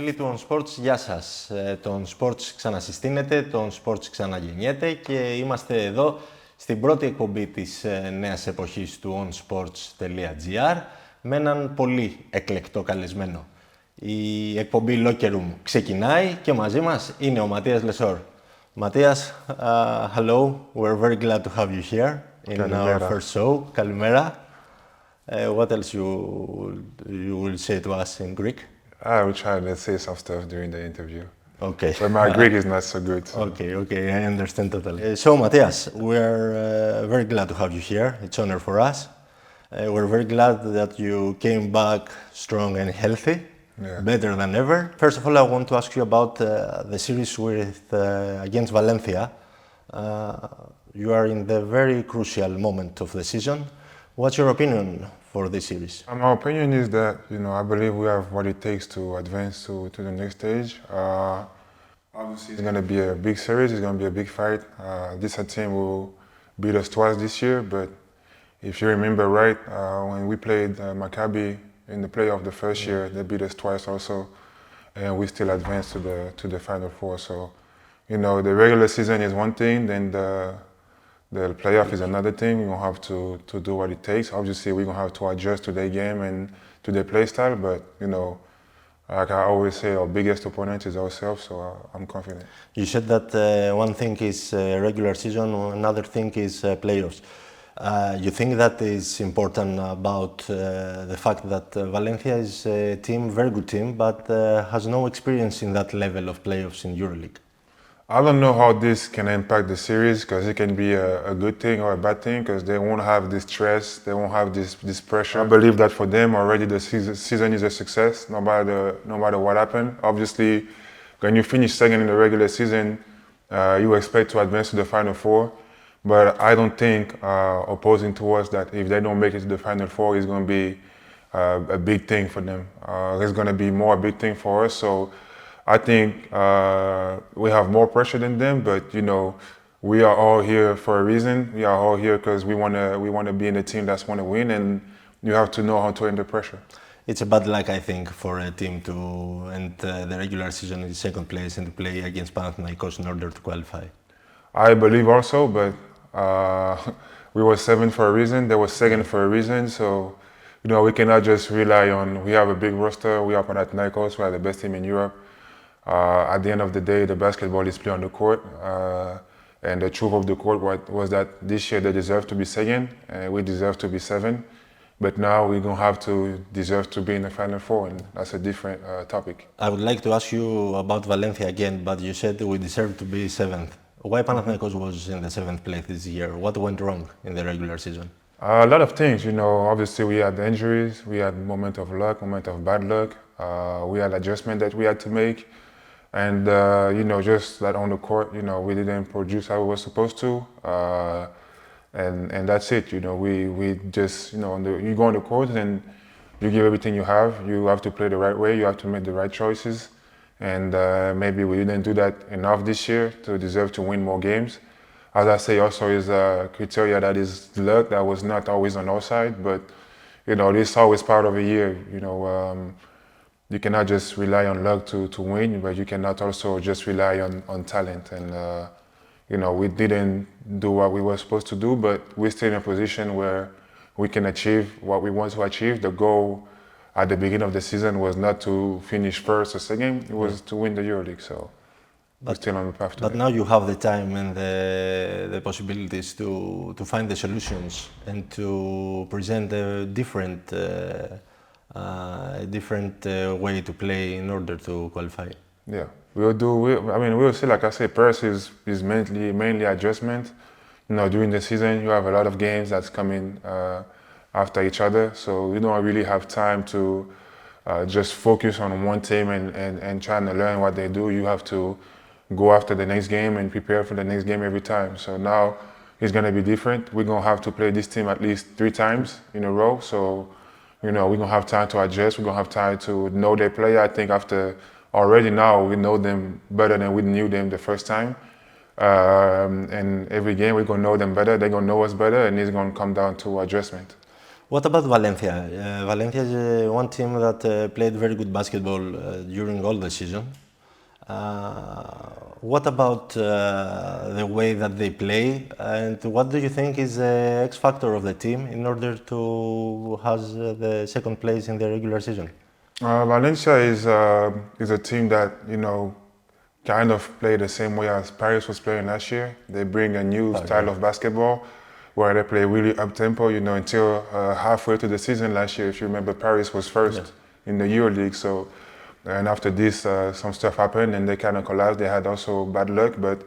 φίλοι του Onsports, γεια σας. Το Onsports ξανασυστήνεται, το Onsports ξαναγεννιέται και είμαστε εδώ στην πρώτη εκπομπή της νέας εποχής του Onsports.gr με έναν πολύ εκλεκτό καλεσμένο. Η εκπομπή Locker Room ξεκινάει και μαζί μας είναι ο Ματίας Λεσόρ. Ματίας, hello, we're very glad to have you here in our first show. Καλημέρα. What else you will say to us in Greek? I will try to say some stuff during the interview. Okay. But my Greek is not so good. So. Okay, I understand totally. So, Matias, we're very glad to have you here. It's an honor for us. We're very glad that you came back strong and healthy, better than ever. First of all, I want to ask you about the series with against Valencia. You are in the very crucial moment of the season. What's your opinion for this series? My opinion is that, I believe we have what it takes to advance to the next stage. Obviously, it's going to be a big series. It's going to be a big fight. This team will beat us twice this year, but if you remember right, when we played Maccabi in the playoff the first year, they beat us twice also, and we still advanced to the Final Four. So, the regular season is one thing, then the playoff is another thing. We're going to have to do what it takes. Obviously, we're going to have to adjust to their game and to their play style, but, like I always say, our biggest opponent is ourselves, so I'm confident. You said that one thing is regular season, another thing is playoffs. You think that is important about the fact that Valencia is a team, very good team, but has no experience in that level of playoffs in EuroLeague? I don't know how this can impact the series, because it can be a good thing or a bad thing, because they won't have this stress, they won't have this pressure. I believe that for them already the season is a success, no matter what happened. Obviously, when you finish second in the regular season, you expect to advance to the Final Four, but I don't think opposing to us that if they don't make it to the Final Four is going to be a big thing for them. It's going to be more a big thing for us, so I think we have more pressure than them, but we are all here for a reason. We are all here because we want to be in a team that's want to win, and you have to know how to handle pressure. It's a bad luck, I think, for a team to end the regular season in second place and to play against Panathenαϊκos in order to qualify. I believe also, but we were seventh for a reason. They were second for a reason, so we cannot just rely on. We have a big roster. We are Panathenαϊκos. We are the best team in Europe. At the end of the day, the basketball is played on the court, and the truth of the court was that this year they deserve to be second, and we deserve to be seventh. But now we're going to have to deserve to be in the Final Four, and that's a different topic. I would like to ask you about Valencia again, but you said we deserve to be seventh. Why Panathinaikos was in the seventh place this year? What went wrong in the regular season? A lot of things, obviously we had injuries, we had moment of luck, moment of bad luck, we had adjustment that we had to make. And, just that on the court, we didn't produce how we were supposed to. And that's it, we just, you go on the court and you give everything you have to play the right way, you have to make the right choices. And maybe we didn't do that enough this year to deserve to win more games. As I say, also is a criteria that is luck, that was not always on our side, but, this is always part of a year, You cannot just rely on luck to win, but you cannot also just rely on talent. And, we didn't do what we were supposed to do, but we're still in a position where we can achieve what we want to achieve. The goal at the beginning of the season was not to finish first or second, it was to win the EuroLeague. So we're still on the path to But that. now you have the time and the possibilities to find the solutions and to present a different way to play in order to qualify. Yeah, we'll see. Like I say, Paris is mainly adjustment. During the season, you have a lot of games that's coming after each other, so you don't really have time to just focus on one team and trying to learn what they do. You have to go after the next game and prepare for the next game every time. So now it's going to be different. We're going to have to play this team at least 3 times in a row. So we're going to have time to adjust. We're going to have time to know their play. I think after already now we know them better than we knew them the first time. And every game we're going to know them better. They're going to know us better, and it's going to come down to adjustment. What about Valencia? Valencia is one team that played very good basketball during all the season. What about the way that they play, and what do you think is the X factor of the team in order to have the second place in the regular season? Valencia is a team that, you know, kind of play the same way as Paris was playing last year. They bring a new style of basketball where they play really up-tempo, you know, until halfway to the season last year. If you remember, Paris was first in the EuroLeague. So, and after this, some stuff happened and they kind of collapsed. They had also bad luck, but,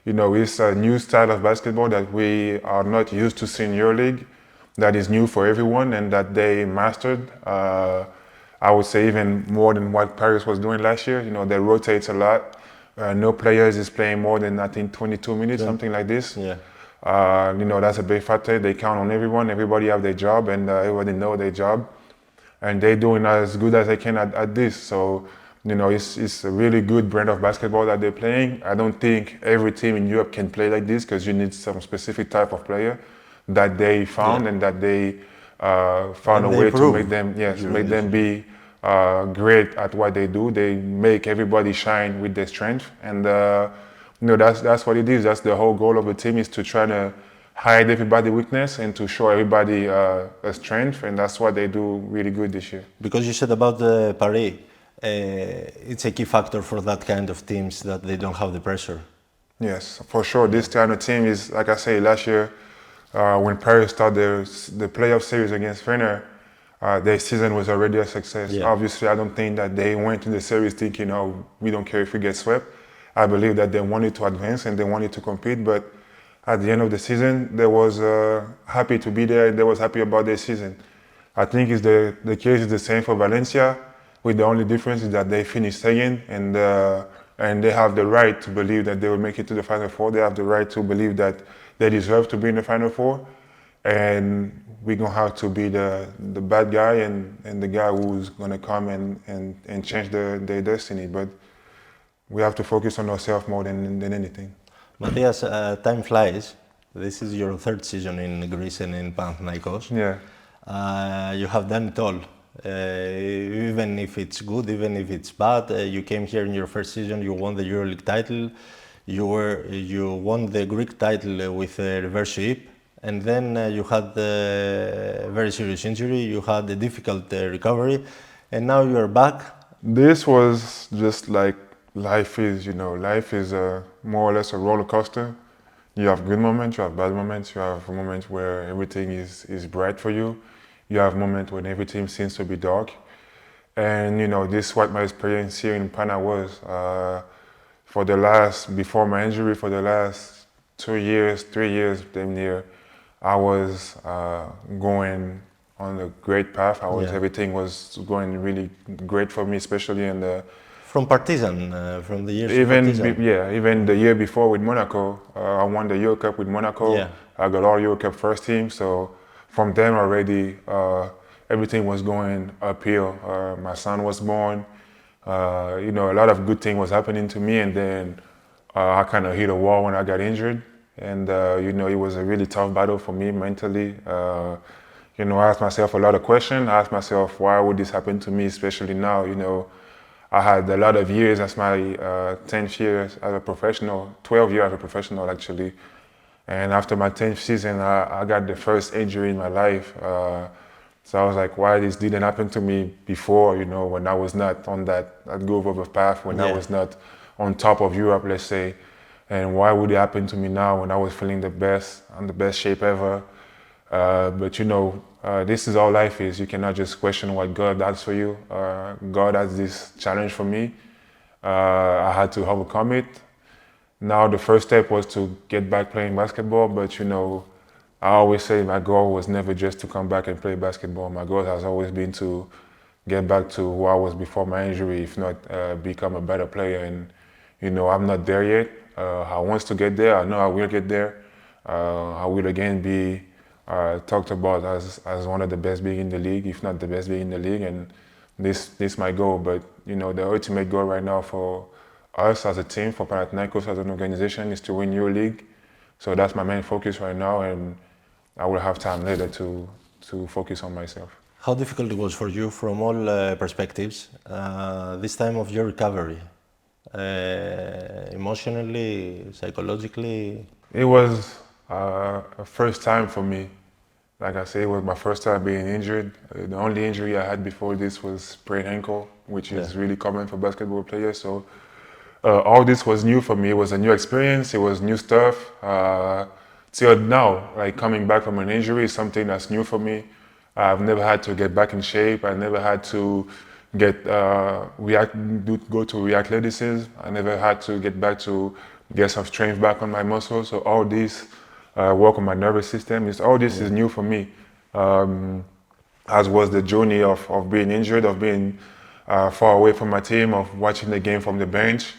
you know, it's a new style of basketball that we are not used to seeing in EuroLeague, that is new for everyone and that they mastered. I would say even more than what Paris was doing last year. You know, they rotate a lot. No players is playing more than, I think, 22 minutes, something like this. Yeah. You know, that's a big factor. They count on everyone. Everybody have their job and everybody know their job. And they're doing as good as they can at this. So, you know, it's a really good brand of basketball that they're playing. I don't think every team in Europe can play like this because you need some specific type of player that they found and that they found and a way to make them, make them be great at what they do. They make everybody shine with their strength, and you know, that's what it is. That's the whole goal of the team, is to try to hide everybody's weakness and to show everybody a strength, and that's what they do really good this year. Because you said about Paris, it's a key factor for that kind of teams that they don't have the pressure. Yes, for sure. This kind of team is, like I say, last year when Paris started the playoff series against Fener, their season was already a success. Yeah. Obviously, I don't think that they went to the series thinking, oh, we don't care if we get swept. I believe that they wanted to advance and they wanted to compete, but at the end of the season, they was happy to be there and they was happy about their season. I think the case is the same for Valencia, with the only difference is that they finished second and they have the right to believe that they will make it to the Final Four. They have the right to believe that they deserve to be in the Final Four. And we're going to have to be the bad guy and the guy who's going to come and change their destiny. But we have to focus on ourselves more than anything. Matias, time flies. This is your third season in Greece and in Panathinaikos. Yeah. You have done it all. Even if it's good, even if it's bad. You came here in your first season, you won the EuroLeague title. You won the Greek title with a reverse sweep. And then you had a very serious injury, you had a difficult recovery, and now you're back. This was just like life is, you know, life is more or less a roller coaster. You have good moments, you have bad moments, you have moments where everything is bright for you. You have moments when everything seems to be dark. And, you know, this is what my experience here in Pana was. Before my injury, for the last 2 years, 3 years, damn near, I was going on a great path. Everything was going really great for me, especially in the... From Partizan, from the years even of Partizan. Even the year before with Monaco, I won the Euro Cup with Monaco. Yeah. I got all Euro Cup first team, so from then already, everything was going uphill. My son was born. You know, a lot of good things was happening to me, and then I kind of hit a wall when I got injured. And, you know, it was a really tough battle for me mentally. You know, I asked myself a lot of questions. I asked myself, why would this happen to me, especially now? You know, I had a lot of years as my 10th year as a professional, 12 years as a professional, actually. And after my 10th season, I got the first injury in my life. So I was like, why this didn't happen to me before, you know, when I was not on that groove of a path, when I was not on top of Europe, let's say. And why would it happen to me now when I was feeling the best, in the best shape ever? But you know, this is all life is. You cannot just question what God has for you. God has this challenge for me. I had to overcome it. Now the first step was to get back playing basketball, but you know, I always say my goal was never just to come back and play basketball. My goal has always been to get back to who I was before my injury, if not become a better player. And you know, I'm not there yet. I want to get there. I know I will get there. I will again be talked about as one of the best big in the league, if not the best big in the league. And this my goal. But you know, the ultimate goal right now for us as a team, for Panathinaikos as an organization, is to win EuroLeague. So that's my main focus right now, and I will have time later to focus on myself. How difficult it was for you from all perspectives this time of your recovery? Emotionally, psychologically? It was a first time for me. Like I say, it was my first time being injured. The only injury I had before this was sprained ankle, which is really common for basketball players. So all this was new for me. It was a new experience. It was new stuff. Till now, like coming back from an injury is something that's new for me. I've never had to get back in shape. I never had to get go to reathleticism. I never had to get back to get some strength back on my muscles. So all this work on my nervous system, all this is new for me. As was the journey of being injured, of being far away from my team, of watching the game from the bench.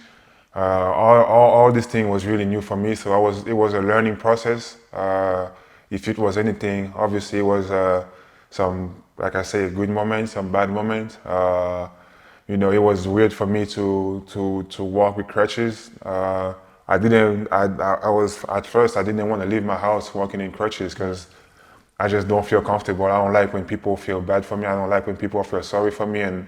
All this thing was really new for me. So it was a learning process. If it was anything, obviously it was some, like I say, good moments, some bad moments. You know, it was weird for me to walk with crutches. I was at first I didn't want to leave my house walking in crutches because I just don't feel comfortable. I don't like when people feel bad for me. I don't like when people feel sorry for me, and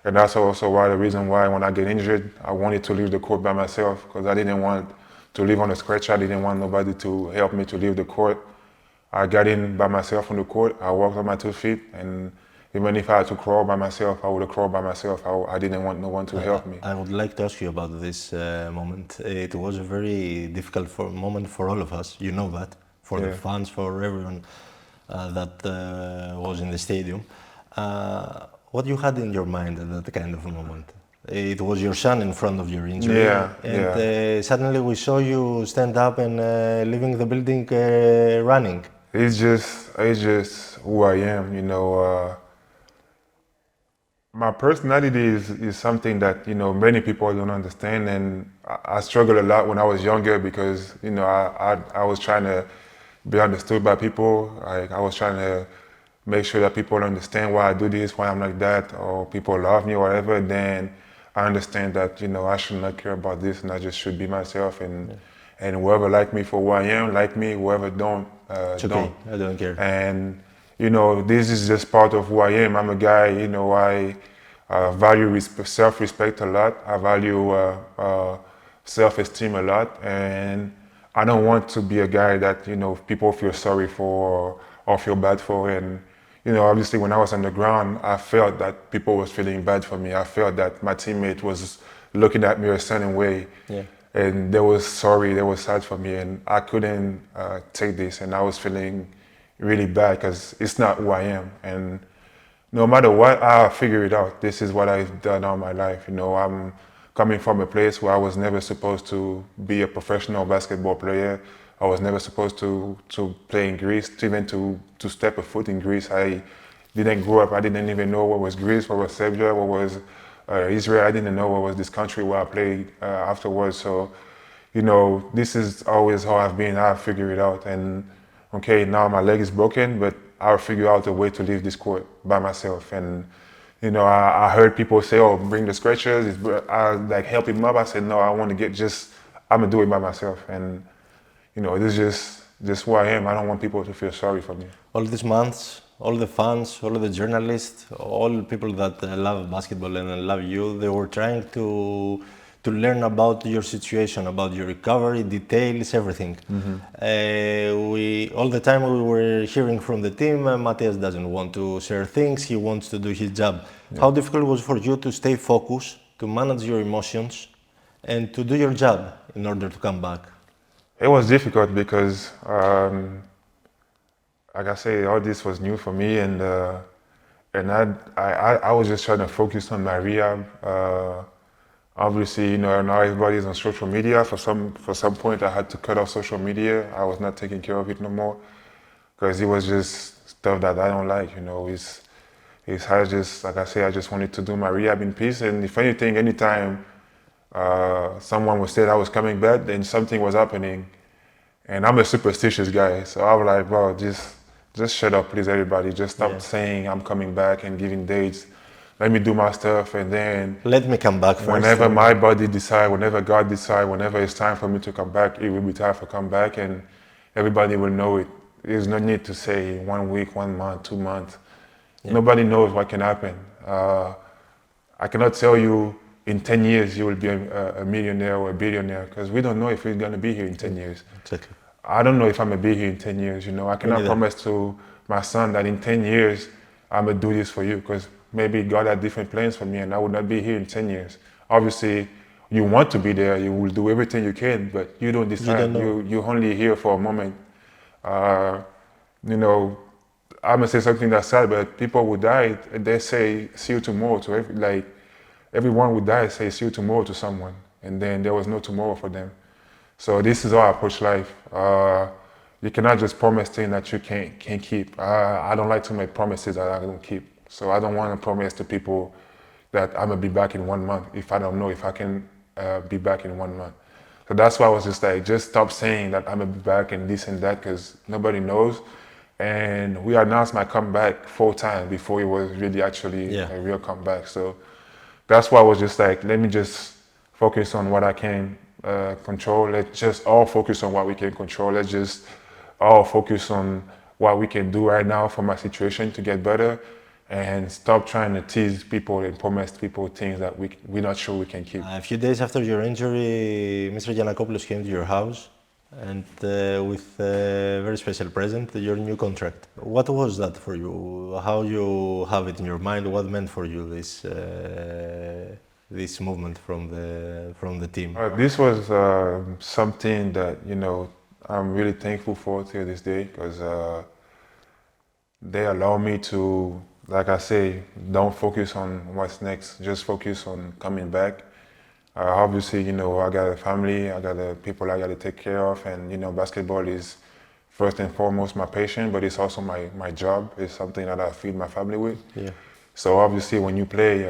that's also the reason why when I get injured, I wanted to leave the court by myself because I didn't want to live on a stretcher. I didn't want nobody to help me to leave the court. I got in by myself on the court. I walked on my 2 feet, and even if I had to crawl by myself, I would have crawled by myself. I didn't want no one to help me. I would like to ask you about this moment. It was a very difficult moment for all of us. You know that, for the fans, for everyone that was in the stadium. What you had in your mind at that kind of moment? It was your son in front of your injury. And suddenly we saw you stand up and leaving the building running. It's just who I am, you know. My personality is something that, you know, many people don't understand, and I struggled a lot when I was younger because, you know, I was trying to be understood by people. Like, I was trying to make sure that people understand why I do this, why I'm like that, or people love me or whatever. Then I understand that, you know, I should not care about this, and I just should be myself, and whoever like me for who I am, like me. Whoever don't, it's okay. don't. I don't care. And you know, this is just part of who I am. I'm a guy, you know, I value self-respect a lot. I value self-esteem a lot. And I don't want to be a guy that, you know, people feel sorry for or feel bad for. And, you know, obviously when I was on the ground, I felt that people was feeling bad for me. I felt that my teammate was looking at me a certain way. Yeah. And they was sorry, they was sad for me. And I couldn't take this. And I was feeling really bad because it's not who I am, and no matter what, I'll figure it out. This is what I've done all my life. You know, I'm coming from a place where I was never supposed to be a professional basketball player. I was never supposed to play in Greece, even to step a foot in Greece. I didn't grow up. I didn't even know what was Greece, what was Serbia, what was Israel. I didn't know what was this country where I played afterwards. So, you know, this is always how I've been. I'll figure it out. And okay, now my leg is broken, but I'll figure out a way to leave this court by myself. And, you know, I heard people say, oh, bring the stretchers, I like help him up. I said, no, I want to I'm gonna do it by myself. And, you know, this is just who I am. I don't want people to feel sorry for me. All these months, all the fans, all the journalists, all people that love basketball and love you, they were trying to learn about your situation, about your recovery, details, everything. All the time we were hearing from the team, Matias doesn't want to share things, he wants to do his job. Yeah. How difficult was for you to stay focused, to manage your emotions, and to do your job in order to come back? It was difficult because, like I say, all this was new for me, and I was just trying to focus on my rehab. Obviously, you know, now everybody's on social media. For some point, I had to cut off social media. I was not taking care of it no more because it was just stuff that I don't like. You know, I just, like I say, I just wanted to do my rehab in peace. And if anything, anytime someone would say I was coming back, then something was happening. And I'm a superstitious guy, so I was like, bro, just shut up, please, everybody. Just stop saying I'm coming back and giving dates. Let me do my stuff, and then let me come back first. Whenever my body decides, whenever God decides, whenever it's time for me to come back, it will be time for come back, and everybody will know it. there's no need to say 1 week, 1 month, 2 months. Yeah. Nobody knows what can happen. I cannot tell you in 10 years you will be a millionaire or a billionaire, because we don't know if we're going to be here in 10 years. Exactly. I don't know if I'm going to be here in 10 years. You know, I cannot promise to my son that in 10 years I'm going to do this for you, because maybe God had different plans for me and I would not be here in 10 years. Obviously, you want to be there, you will do everything you can, but you don't decide. You're only here for a moment. You know, I'm going to say something that's sad, but people who died, they say, see you tomorrow to everyone who died say, see you tomorrow to someone. And then there was no tomorrow for them. So this is how I approach life. You cannot just promise things that you can't keep. I don't like to make promises that I don't keep. So I don't want to promise to people that I'm going to be back in 1 month if I don't know if I can be back in 1 month. So that's why I was just like, just stop saying that I'm going to be back and this and that, because nobody knows. And we announced my comeback 4 times before it was really actually a real comeback. So that's why I was just like, let me just focus on what I can control. Let's just all focus on what we can control. Let's just all focus on what we can do right now for my situation to get better, and stop trying to tease people and promise people things that we're not sure we can keep. A few days after your injury, Mr. Giannakopoulos came to your house and with a very special present, your new contract. What was that for you? How you have it in your mind? What meant for you this movement from the team? This was something that, you know, I'm really thankful for till this day, because they allow me to, like I say, don't focus on what's next, just focus on coming back. Obviously, you know, I got a family, I got people I got to take care of, and, you know, basketball is first and foremost my passion, but it's also my job. It's something that I feed my family with. Yeah. So obviously when you play,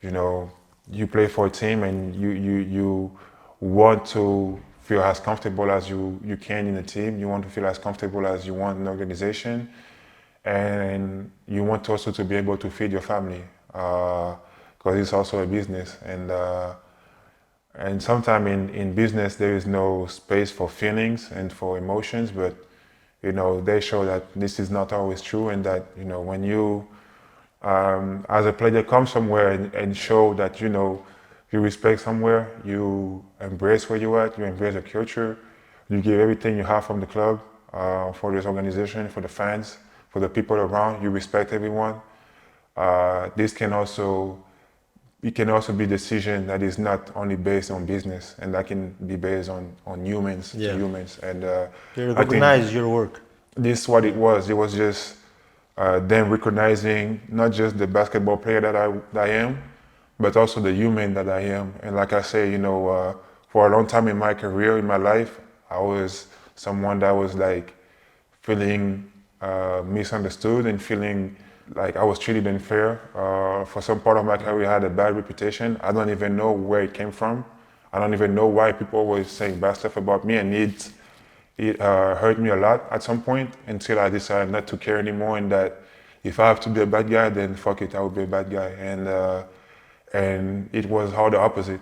you know, you play for a team and you want to feel as comfortable as you can in a team. You want to feel as comfortable as you want in an organization. And you want also to be able to feed your family, because it's also a business. And sometimes in business there is no space for feelings and for emotions, but, you know, they show that this is not always true, and that, you know, when you as a player come somewhere and show that, you know, you respect somewhere, you embrace where you're at, you embrace the culture, you give everything you have from the club, for this organization, for the fans, for the people around, you respect everyone. This can also be a decision that is not only based on business, and that can be based on humans to humans. And you recognize your work. This is what it was. It was just them recognizing not just the basketball player that I am, but also the human that I am. And like I say, you know, for a long time in my career, in my life, I was someone that was like feeling misunderstood and feeling like I was treated unfair. For some part of my career, I had a bad reputation. I don't even know where it came from. I don't even know why people were saying bad stuff about me, and it hurt me a lot at some point, until I decided not to care anymore, and that if I have to be a bad guy, then fuck it, I will be a bad guy. And it was all the opposite.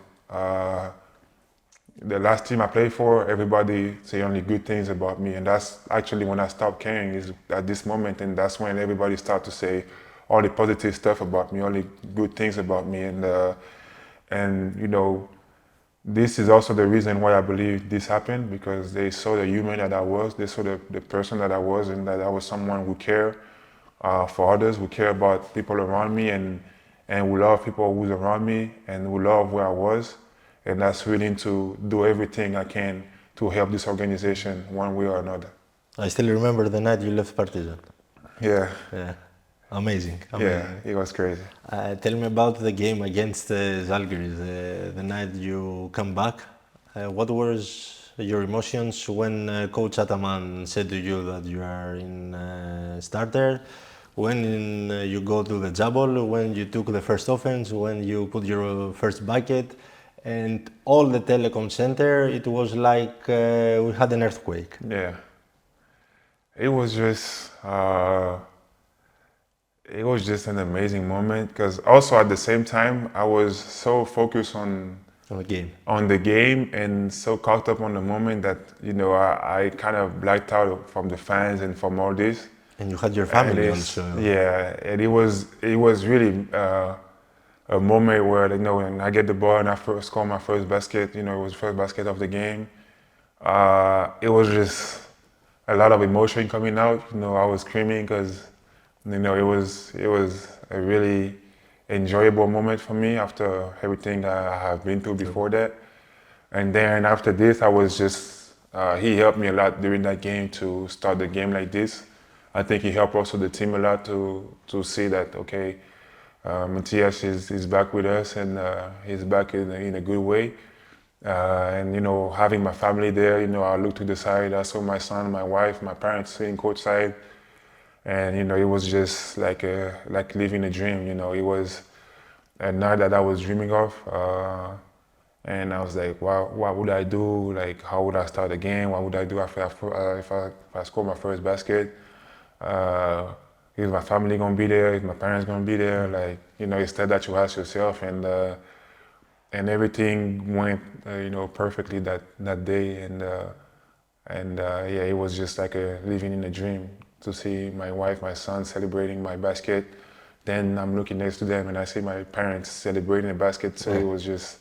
The last team I played for, everybody say only good things about me, and that's actually when I stopped caring, is at this moment, and that's when everybody started to say all the positive stuff about me, all the good things about me, and you know, this is also the reason why I believe this happened, because they saw the human that I was, they saw the person that I was, and that I was someone who cared for others, who care about people around me, and who love people who's around me, and who love where I was. And that's willing to do everything I can to help this organization one way or another. I still remember the night you left Partizan. Yeah. Yeah. Amazing. Yeah, it was crazy. Tell me about the game against Zalgiris, the night you come back. What was your emotions when Coach Ataman said to you that you are in starter? When you go to the jabal, when you took the first offense, when you put your first bucket, and all the telecom center, it was like we had an earthquake. Yeah. It was just an amazing moment, because also at the same time I was so focused on on the game and so caught up on the moment that, you know, I kind of blacked out from the fans and from all this. And you had your family also. Yeah, and it was really a moment where, you know, when I get the ball and I first score my first basket, you know, it was the first basket of the game. It was just a lot of emotion coming out. You know, I was screaming because, you know, it was a really enjoyable moment for me after everything I have been through before that. And then after this, I was just, he helped me a lot during that game to start the game like this. I think he helped also the team a lot to see that, okay, Matias is back with us and he's back in a good way. And, you know, having my family there, you know, I looked to the side, I saw my son, my wife, my parents sitting courtside. And, you know, it was just like living a dream, you know. It was a night that I was dreaming of. And I was like, what would I do? Like, how would I start the game? What would I do after if I score my first basket? Is my family gonna be there? Is my parents gonna be there? Like, you know, instead that you ask yourself, and everything went, you know, perfectly that day, and yeah, it was just like living in a dream to see my wife, my son celebrating my basket. Then I'm looking next to them and I see my parents celebrating the basket. So it was just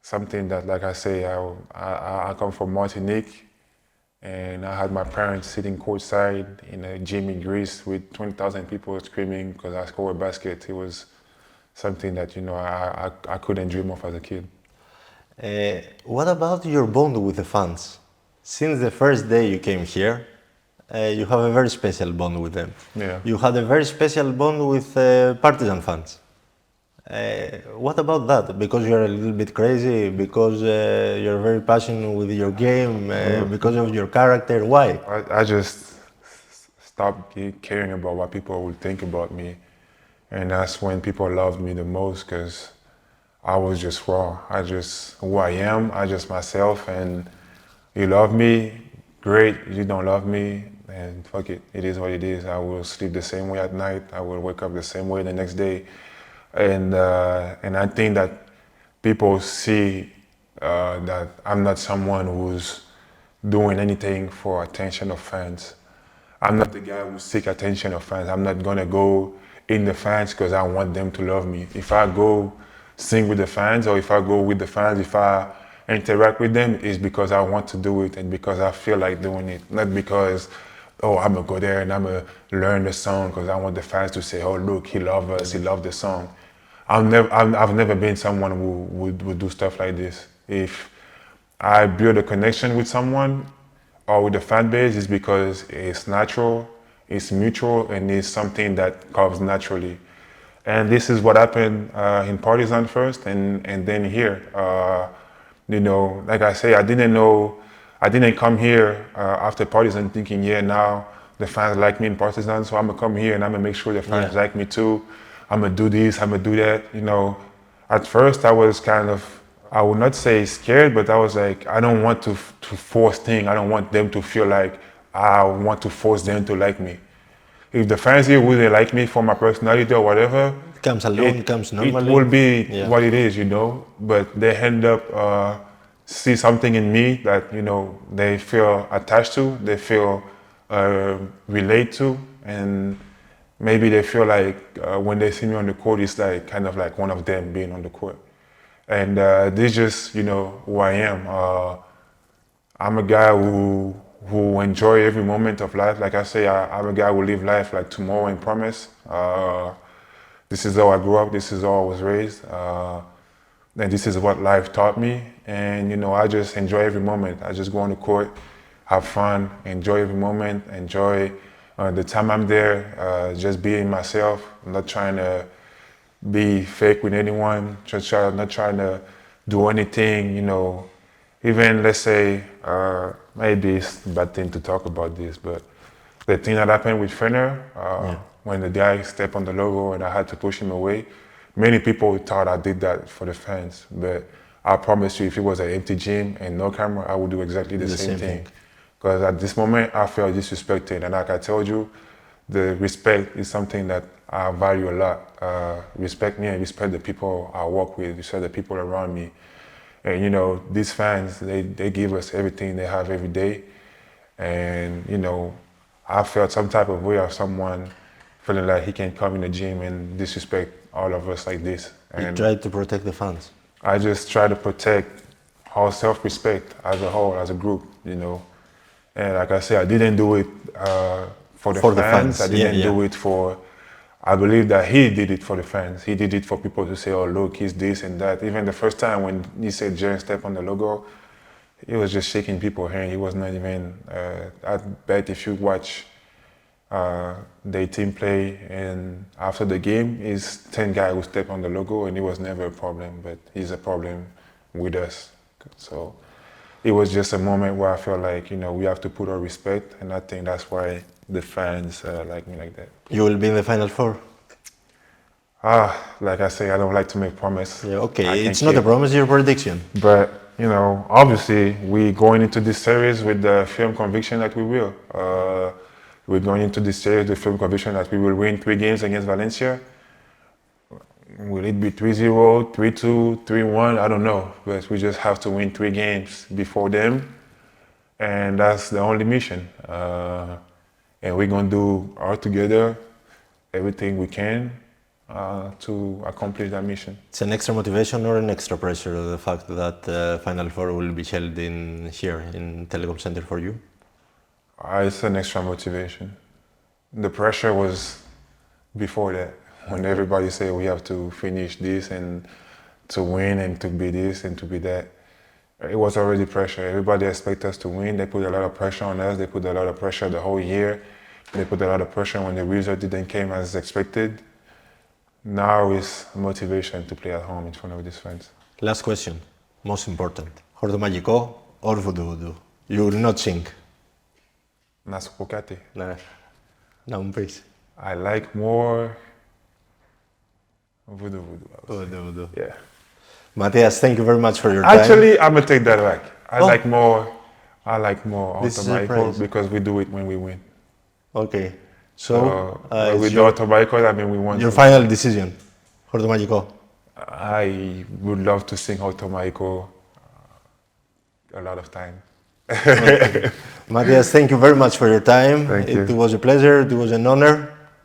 something that, like I say, I come from Martinique. And I had my parents sitting courtside in a gym in Greece with 20,000 people screaming because I scored a basket. It was something that, you know, I couldn't dream of as a kid. What about your bond with the fans? Since the first day you came here, you have a very special bond with them. Yeah. You had a very special bond with Partizan fans. What about that? Because you're a little bit crazy, because you're very passionate with your game, because of your character, why? I just stopped caring about what people would think about me. And that's when people loved me the most, because I was just raw. I just who I am, I just myself, and you love me, great. You don't love me, and fuck it, it is what it is. I will sleep the same way at night. I will wake up the same way the next day. And I think that people see that I'm not someone who's doing anything for attention of fans. I'm not the guy who seeks attention of fans. I'm not gonna go in the fans because I want them to love me. If I go sing with the fans, or if I go with the fans, if I interact with them, it's because I want to do it and because I feel like doing it. Not because, oh, I'm gonna go there and I'm gonna learn the song because I want the fans to say, oh, look, he loves us, he loves the song. I've never been someone who would do stuff like this. If I build a connection with someone or with the fan base, it's because it's natural, it's mutual, and it's something that comes naturally. And this is what happened in Partizan first, and then here. You know, like I say, I didn't come here after Partizan thinking, yeah, now the fans like me in Partizan, so I'm gonna come here and I'm gonna make sure the fans like me too. I'm gonna do this, I'm gonna do that. You know, at first I was kind of, I would not say scared, but I was like, I don't want to force things. I don't want them to feel like I want to force them to like me. If the fans here wouldn't like me for my personality or whatever, It comes alone, it comes normally. It will be what it is, you know. But they end up see something in me that, you know, they feel attached to, they feel relate to, and maybe they feel like when they see me on the court, it's like kind of like one of them being on the court. And this is just, you know, who I am. I'm a guy who enjoy every moment of life. Like I say, I'm a guy who live life like tomorrow and promise. This is how I grew up. This is how I was raised. And this is what life taught me. And, you know, I just enjoy every moment. I just go on the court, have fun, enjoy every moment, enjoy the time I'm there, just being myself. I'm not trying to be fake with anyone, not trying to do anything, you know. Even, let's say, maybe it's a bad thing to talk about this, but the thing that happened with Fenner, when the guy stepped on the logo and I had to push him away, many people thought I did that for the fans, but I promise you, if it was an empty gym and no camera, I would do exactly the same thing. Because at this moment, I felt disrespected, and like I told you, the respect is something that I value a lot. Respect me and respect the people I work with, respect the people around me. And you know, these fans, they give us everything they have every day. And you know, I felt some type of way of someone feeling like he can come in the gym and disrespect all of us like this. You And tried to protect the fans. I just try to protect our self-respect as a whole, as a group, you know. And like I said, I didn't do it for the fans. I didn't do it for, I believe that he did it for the fans. He did it for people to say, oh, look, he's this and that. Even the first time when he said Jaren step on the logo, he was just shaking people's hand. He was not even, I bet if you watch their team play and after the game, is 10 guys who step on the logo and it was never a problem, but he's a problem with us. So it was just a moment where I felt like, you know, we have to put our respect, and I think that's why the fans like me like that. You will be in the Final Four? Like I say, I don't like to make promises. Yeah, okay, it's not a promise, it's a prediction. But, you know, obviously, we're going into this series with the firm conviction that we will. We're going into this series with firm conviction that we will win 3 games against Valencia. Will it be 3-0, 3-2, 3-1? I don't know. But we just have to win 3 games before them. And that's the only mission. And we're going to do all together everything we can to accomplish that mission. It's an extra motivation or an extra pressure, the fact that Final Four will be held here in Telecom Center for you? It's an extra motivation. The pressure was before that, when everybody said we have to finish this and to win and to be this and to be that. It was already pressure. Everybody expects us to win. They put a lot of pressure on us. They put a lot of pressure the whole year. They put a lot of pressure when the result didn't come as expected. Now it's motivation to play at home in front of these fans. Last question, most important. Χορδομαγικό or voodoo voodoo? You will not sing. Να σου πω κάτι. Ναι. Να μου πεις. I like more voodoo voodoo. Voodoo voodoo. Yeah. Matthias, thank you very much for your time. Actually, I'm gonna take that back. I like more This is a Automaiko praise. because we do it when we win. Okay. So, When we do Automaiko, I mean we want your to. final decision. Χορδομαγικό. I would love to sing Automaiko a lot of time. Matthias, thank you very much for your time. Thank you. It was a pleasure, it was an honor.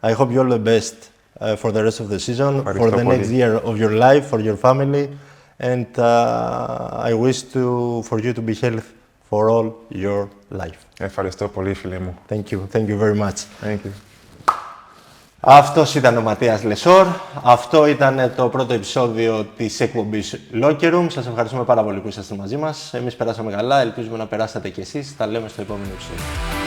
I hope you all the best for the rest of the season, for the next year of your life, for your family, and I wish for you to be healthy for all your life. Ευχαριστώ πολύ, φίλε μου. Thank you very much. Thank you. Αυτός ήταν ο Ματίας Λεσόρ. Αυτό ήταν το πρώτο επεισόδιο της εκπομπής Locker Room. Σας ευχαριστούμε πάρα πολύ που είσαστε μαζί μας. Εμείς περάσαμε καλά, ελπίζουμε να περάσατε κι εσείς. Τα λέμε στο επόμενο επεισόδιο.